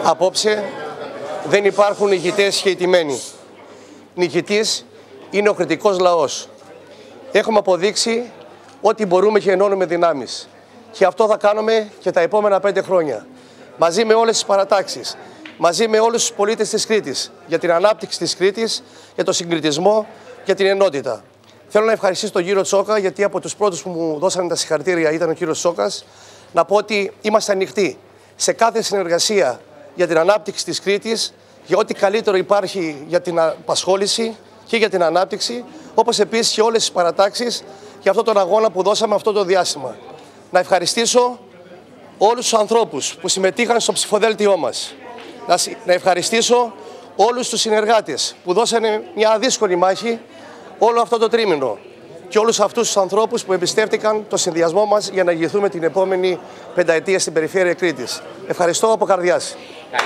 Απόψε δεν υπάρχουν νικητές και ηττημένοι. Νικητής είναι ο κριτικός λαός. Έχουμε αποδείξει ότι μπορούμε και ενώνουμε δυνάμεις. Και αυτό θα κάνουμε και τα επόμενα 5 χρόνια. Μαζί με όλες τις παρατάξεις, μαζί με όλους τους πολίτες της Κρήτης, για την ανάπτυξη της Κρήτης, για τον συγκριτισμό, για την ενότητα. Θέλω να ευχαριστήσω τον κύριο Τσόκα, γιατί από τους πρώτους που μου δώσανε τα συγχαρητήρια ήταν ο κύριος Τσόκας. Να πω ότι είμαστε ανοιχτοί σε κάθε συνεργασία για την ανάπτυξη της Κρήτης, για ό,τι καλύτερο υπάρχει για την απασχόληση και για την ανάπτυξη, όπως επίσης και όλες τις παρατάξεις για αυτόν τον αγώνα που δώσαμε αυτό το διάστημα. Να ευχαριστήσω όλους τους ανθρώπους που συμμετείχαν στο ψηφοδέλτιό μας. Να ευχαριστήσω όλους τους συνεργάτες που δώσανε μια δύσκολη μάχη όλο αυτό το τρίμηνο και όλους αυτούς τους ανθρώπους που εμπιστεύτηκαν το συνδυασμό μας για να ηγηθούμε την επόμενη πενταετία στην περιφέρεια Κρήτης. Ευχαριστώ από καρδιάς.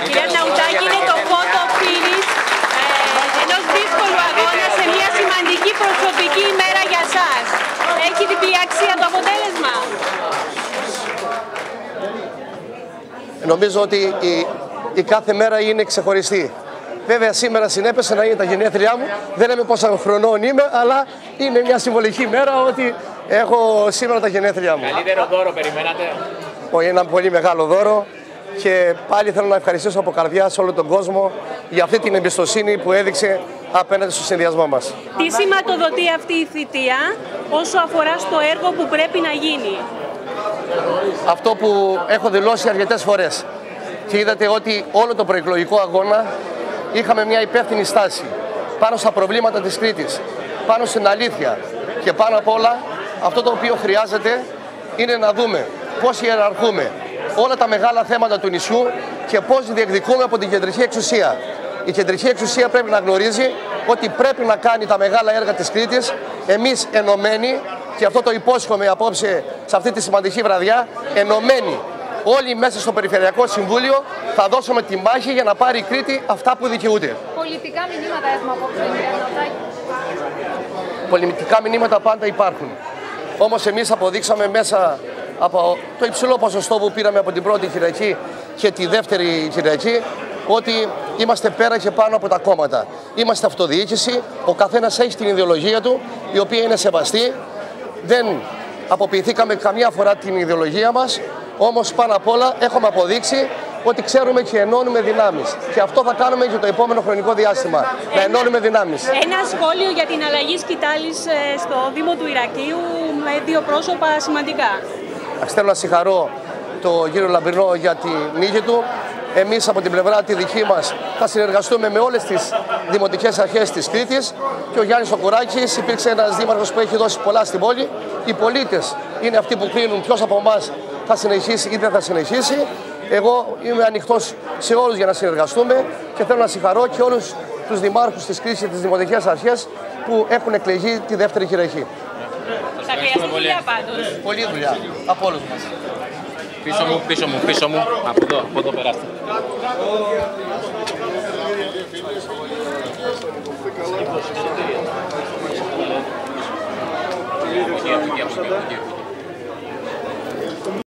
Κύριε Ναουτάκη, είναι το φώτο φίνις ενός δύσκολου αγώνα σε μια σημαντική προσωπική ημέρα για σας. Έχει διπλή αξία το αποτέλεσμα? Νομίζω ότι η κάθε μέρα είναι ξεχωριστή. Βέβαια, σήμερα συνέπεσε να είναι τα γενέθλιά μου. Δεν λέμε πόσα χρονών είμαι, αλλά είναι μια συμβολική μέρα ότι έχω σήμερα τα γενέθλιά μου. Καλύτερο δώρο περιμένατε? Ένα πολύ μεγάλο δώρο. Και πάλι θέλω να ευχαριστήσω από καρδιά σε όλο τον κόσμο για αυτή την εμπιστοσύνη που έδειξε απέναντι στο συνδυασμό μας. Τι σηματοδοτεί αυτή η θητεία όσο αφορά στο έργο που πρέπει να γίνει? Αυτό που έχω δηλώσει αρκετές φορές. Και είδατε ότι όλο το προεκλογικό αγώνα είχαμε μια υπεύθυνη στάση πάνω στα προβλήματα της Κρήτης, πάνω στην αλήθεια και πάνω απ' όλα αυτό το οποίο χρειάζεται είναι να δούμε πώς ιεραρχούμε όλα τα μεγάλα θέματα του νησιού και πώς διεκδικούμε από την κεντρική εξουσία. Η κεντρική εξουσία πρέπει να γνωρίζει ότι πρέπει να κάνει τα μεγάλα έργα της Κρήτης, εμείς ενωμένοι, και αυτό το υπόσχομαι απόψε σε αυτή τη σημαντική βραδιά, ενωμένοι όλοι μέσα στο Περιφερειακό Συμβούλιο θα δώσουμε τη μάχη για να πάρει η Κρήτη αυτά που δικαιούται. Πολιτικά μηνύματα έχουμε απόψε, κύριε Ναουτάκη? Πολιτικά μηνύματα πάντα υπάρχουν. Όμως εμείς αποδείξαμε μέσα από το υψηλό ποσοστό που πήραμε από την πρώτη Κυριακή και τη δεύτερη Κυριακή ότι είμαστε πέρα και πάνω από τα κόμματα. Είμαστε αυτοδιοίκηση, ο καθένας έχει την ιδεολογία του, η οποία είναι σεβαστή. Δεν αποποιηθήκαμε καμιά φορά την ιδεολογία μας, όμως πάνω απ' όλα έχουμε αποδείξει ότι ξέρουμε και ενώνουμε δυνάμεις. Και αυτό θα κάνουμε και το επόμενο χρονικό διάστημα, να ενώνουμε δυνάμεις. Ένα σχόλιο για την αλλαγή σκητάλης στο Δήμο του Ηρακλείου με 2 πρόσωπα σημαντικά. Θέλω να συγχαρώ τον κύριο Λαμπρινό για τη νίκη του. Εμείς από την πλευρά τη δική μας θα συνεργαστούμε με όλες τις δημοτικές αρχές της Κρήτης και ο Γιάννης ο Κουράκης υπήρξε ένας δήμαρχος που έχει δώσει πολλά στην πόλη. Οι πολίτες είναι αυτοί που κρίνουν ποιος από εμάς θα συνεχίσει ή δεν θα συνεχίσει. Εγώ είμαι ανοιχτός σε όλους για να συνεργαστούμε και θέλω να συγχαρώ και όλους τους δημάρχους της Κρήτης και τις δημοτικές αρχές που έχουν εκλεγεί τη δεύτερη Κυριακή. Θα χρειαστεί δουλειά πάντως. Πολλή δουλειά από όλους μας. Πίσω μου, πίσω μου, πίσω μου. Από εδώ περάστε. Από εκεί.